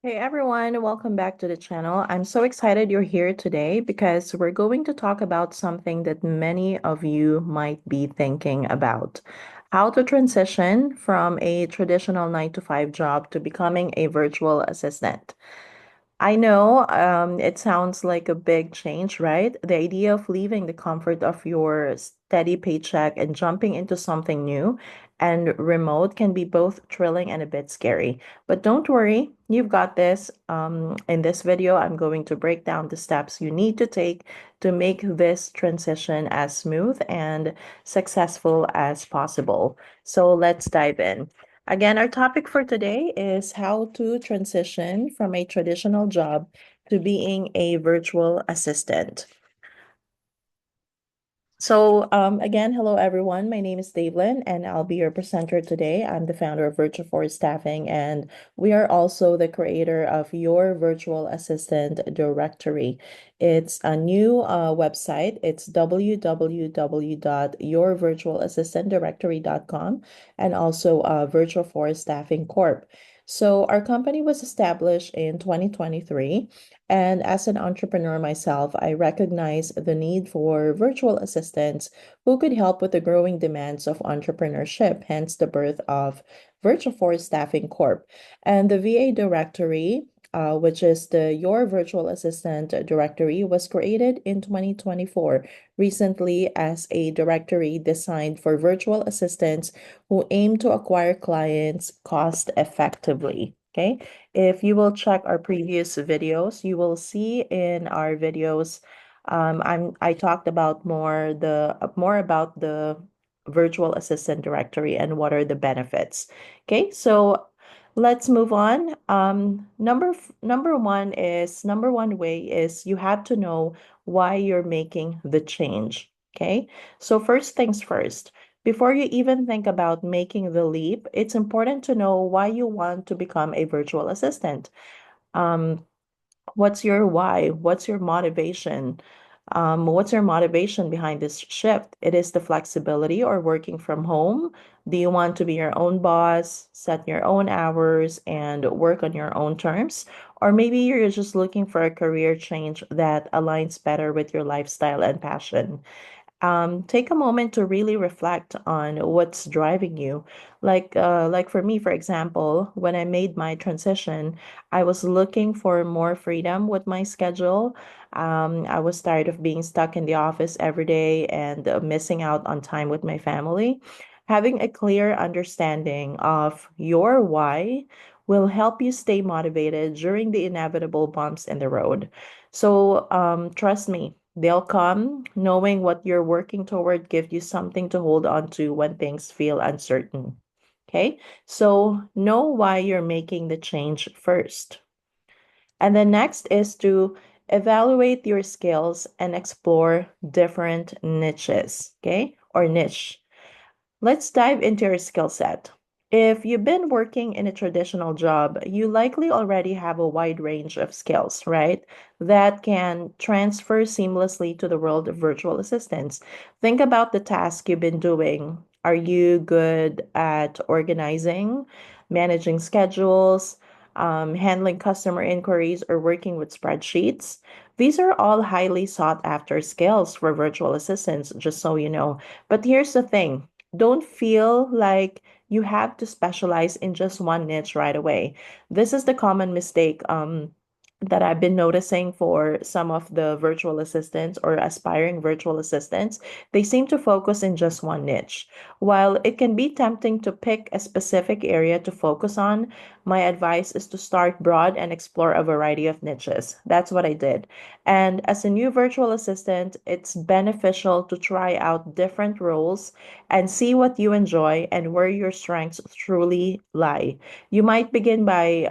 Hey everyone, welcome back to the channel. I'm so excited you're here today because we're going to talk about something that many of you might be thinking about. How to transition from a traditional 9 to 5 job to becoming a virtual assistant. I know it sounds like a big change, right? The idea of leaving the comfort of your steady paycheck and jumping into something new and remote can be both thrilling and a bit scary. But don't worry, you've got this. In this video, I'm going to break down the steps you need to take to make this transition as smooth and successful as possible. So let's dive in. Again, our topic for today is how to transition from a traditional job to being a virtual assistant. Again, hello everyone. My name is Devlin, and I'll be your presenter today. I'm the founder of Virtual Force Staffing, and we are also the creator of Your Virtual Assistant Directory. It's a new website. It's www.yourvirtualassistantdirectory.com and also Virtual Force Staffing Corp. So, our company was established in 2023. And as an entrepreneur myself, I recognize the need for virtual assistants who could help with the growing demands of entrepreneurship, hence the birth of Virtual Force Staffing Corp. And the VA directory, which is the Your Virtual Assistant directory, was created in 2024 recently as a directory designed for virtual assistants who aim to acquire clients cost effectively. Okay. If you will check our previous videos, you will see in our videos, I talked about more about the virtual assistant directory and what are the benefits. Okay, so let's move on. Number one way is you have to know why you're making the change. Okay, so first things first. Before you even think about making the leap, it's important to know why you want to become a virtual assistant. Um, what's your why? What's your motivation? What's your motivation behind this shift? It is the flexibility or working from home. Do you want to be your own boss, set your own hours, and work on your own terms? Or maybe you're just looking for a career change that aligns better with your lifestyle and passion. Take a moment to really reflect on what's driving you. Like for me, for example, when I made my transition, I was looking for more freedom with my schedule. I was tired of being stuck in the office every day and missing out on time with my family. Having a clear understanding of your why will help you stay motivated during the inevitable bumps in the road. Trust me, they'll come. Knowing what you're working toward gives you something to hold on to when things feel uncertain. Okay, so know why you're making the change first. And then next is to evaluate your skills and explore different niches, okay, or niche. Let's dive into your skill set. If you've been working in a traditional job, you likely already have a wide range of skills, right? That can transfer seamlessly to the world of virtual assistants. Think about the task you've been doing. Are you good at organizing, managing schedules, handling customer inquiries, or working with spreadsheets? These are all highly sought after skills for virtual assistants, just so you know. But here's the thing, don't feel like you have to specialize in just one niche right away. This is the common mistake that I've been noticing for some of the virtual assistants or aspiring virtual assistants. They seem to focus in just one niche. While it can be tempting to pick a specific area to focus on, my advice is to start broad and explore a variety of niches. That's what I did. And as a new virtual assistant, it's beneficial to try out different roles and see what you enjoy and where your strengths truly lie. You might begin by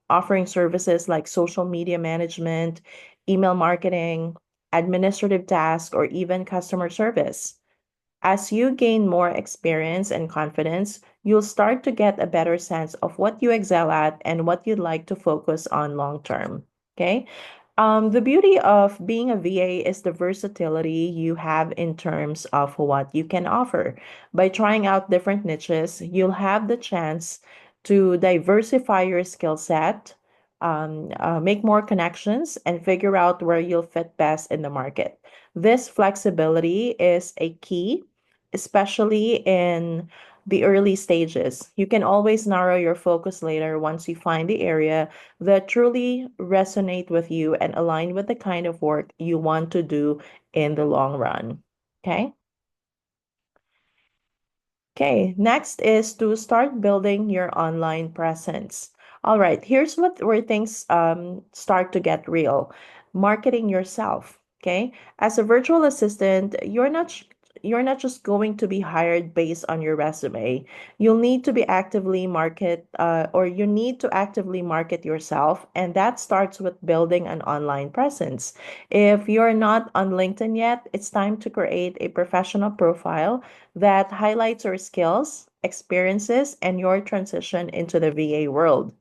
offering services like social media management, email marketing, administrative tasks, or even customer service. As you gain more experience and confidence, you'll start to get a better sense of what you excel at and what you'd like to focus on long term. Okay. The beauty of being a VA is the versatility you have in terms of what you can offer. By trying out different niches, you'll have the chance to diversify your skill set, make more connections, and figure out where you'll fit best in the market. This flexibility is a key, especially in the early stages. You can always narrow your focus later once you find the area that truly resonate with you and align with the kind of work you want to do in the long run. Okay? Okay, next is to start building your online presence. All right, here's where things start to get real. Marketing yourself. Okay, as a virtual assistant, you're not just going to be hired based on your resume. You'll need to be actively market, or you need to actively market yourself, and that starts with building an online presence. If you're not on LinkedIn yet, it's time to create a professional profile that highlights your skills, experiences, and your transition into the VA world.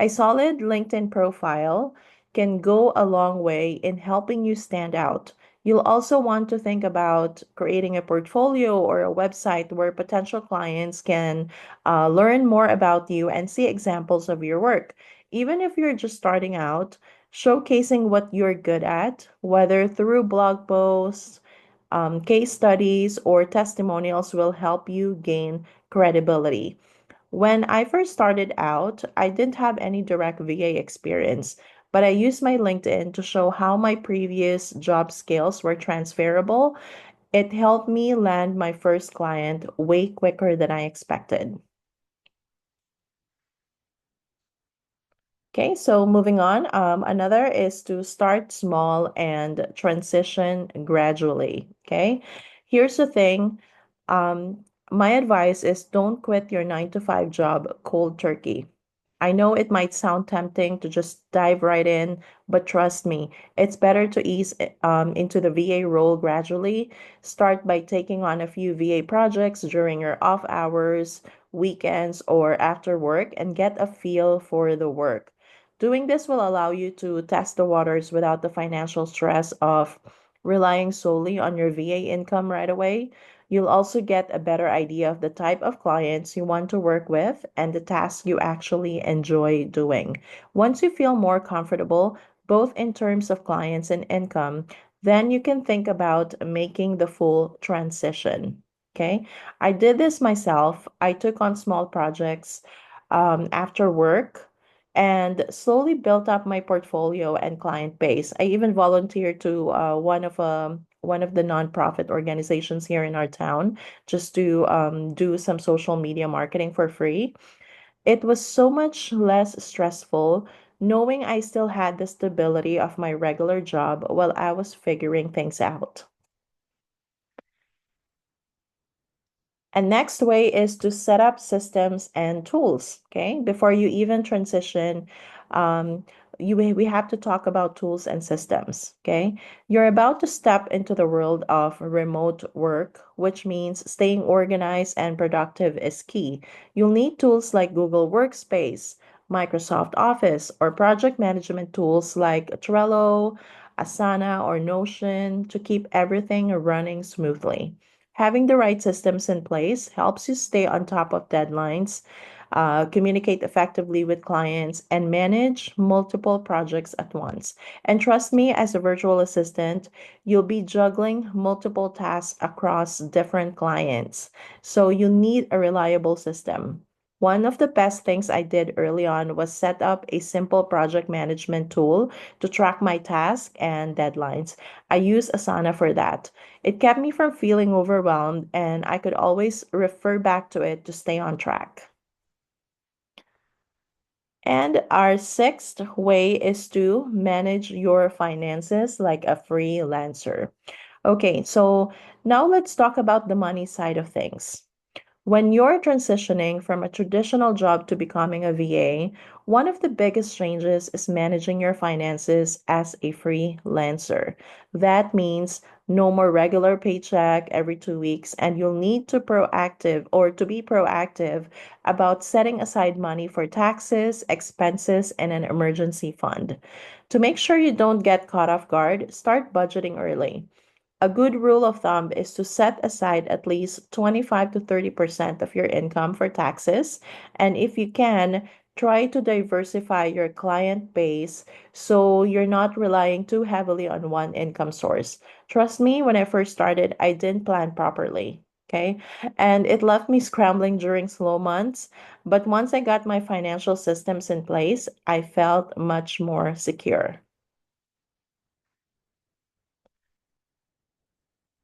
A solid LinkedIn profile can go a long way in helping you stand out. You'll also want to think about creating a portfolio or a website where potential clients can learn more about you and see examples of your work. Even if you're just starting out, showcasing what you're good at, whether through blog posts, case studies, or testimonials, will help you gain credibility. When I first started out, I didn't have any direct VA experience, but I used my LinkedIn to show how my previous job skills were transferable. It helped me land my first client way quicker than I expected. Okay, so moving on, another is to start small and transition gradually. Okay, here's the thing. Um, my advice is don't quit your 9 to 5 job cold turkey. I know it might sound tempting to just dive right in, but trust me, it's better to ease into the VA role gradually. Start by taking on a few VA projects during your off hours, weekends, or after work, and get a feel for the work. Doing this will allow you to test the waters without the financial stress of relying solely on your VA income right away. You'll also get a better idea of the type of clients you want to work with and the tasks you actually enjoy doing. Once you feel more comfortable, both in terms of clients and income, then you can think about making the full transition. Okay. I did this myself. I took on small projects after work and slowly built up my portfolio and client base. I even volunteered to one of the nonprofit organizations here in our town just to do some social media marketing for free. It was so much less stressful knowing I still had the stability of my regular job while I was figuring things out. And next way is to set up systems and tools. Okay, before you even transition, um, we have to talk about tools and systems. Okay, you're about to step into the world of remote work, which means staying organized and productive is key. You'll need tools like Google Workspace, Microsoft Office, or project management tools like Trello, Asana, or Notion to keep everything running smoothly. Having the right systems in place helps you stay on top of deadlines, communicate effectively with clients, and manage multiple projects at once. And trust me, as a virtual assistant, you'll be juggling multiple tasks across different clients. So you need a reliable system. One of the best things I did early on was set up a simple project management tool to track my tasks and deadlines. I use Asana for that. It kept me from feeling overwhelmed, and I could always refer back to it to stay on track. And our sixth way is to manage your finances like a freelancer. Okay, so now let's talk about the money side of things. When you're transitioning from a traditional job to becoming a VA, one of the biggest changes is managing your finances as a freelancer. That means no more regular paycheck every 2 weeks, and you'll need to be proactive about setting aside money for taxes, expenses, and an emergency fund. To make sure you don't get caught off guard, start budgeting early. A good rule of thumb is to set aside at least 25 to 30% of your income for taxes. And if you can, try to diversify your client base so you're not relying too heavily on one income source. Trust me, when I first started, I didn't plan properly. Okay. And it left me scrambling during slow months. But once I got my financial systems in place, I felt much more secure.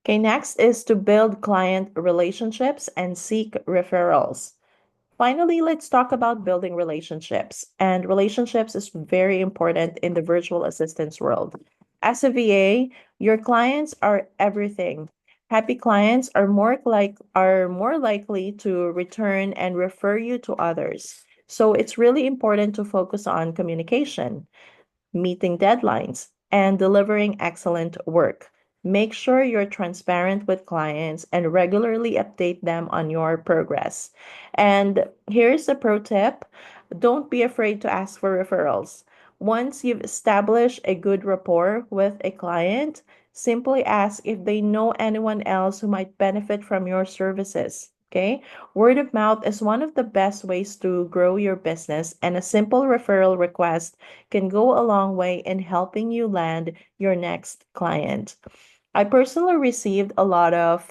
Okay, next is to build client relationships and seek referrals. Finally, let's talk about building relationships. And relationships is very important in the virtual assistance world. As a VA, your clients are everything. Happy clients are more likely to return and refer you to others. So it's really important to focus on communication, meeting deadlines, and delivering excellent work. Make sure you're transparent with clients and regularly update them on your progress. And here's a pro tip: don't be afraid to ask for referrals. Once you've established a good rapport with a client, simply ask if they know anyone else who might benefit from your services. Okay. Word of mouth is one of the best ways to grow your business, and a simple referral request can go a long way in helping you land your next client. I personally received a lot of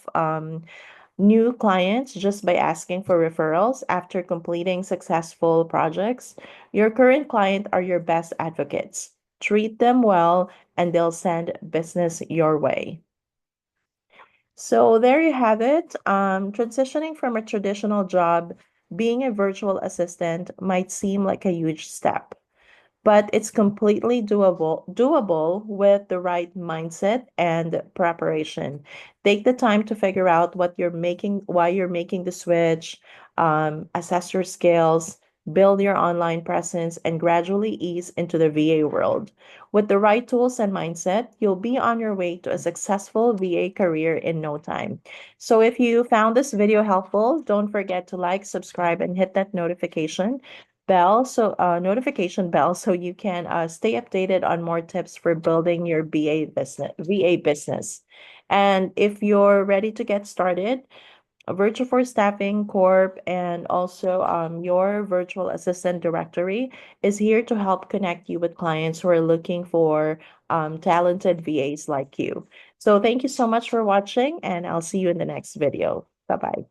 new clients just by asking for referrals after completing successful projects. Your current client are your best advocates. Treat them well, and they'll send business your way. So there you have it. Transitioning from a traditional job, being a virtual assistant might seem like a huge step, but it's completely doable with the right mindset and preparation. Take the time to figure out why you're making the switch, assess your skills, build your online presence, and gradually ease into the VA world. With the right tools and mindset, you'll be on your way to a successful VA career in no time. So if you found this video helpful, don't forget to like, subscribe, and hit that notification bell so you can stay updated on more tips for building your VA business. And if you're ready to get started, Virtual for Staffing Corp and also your virtual assistant directory is here to help connect you with clients who are looking for talented VAs like you. So thank you so much for watching, and I'll see you in the next video. Bye bye.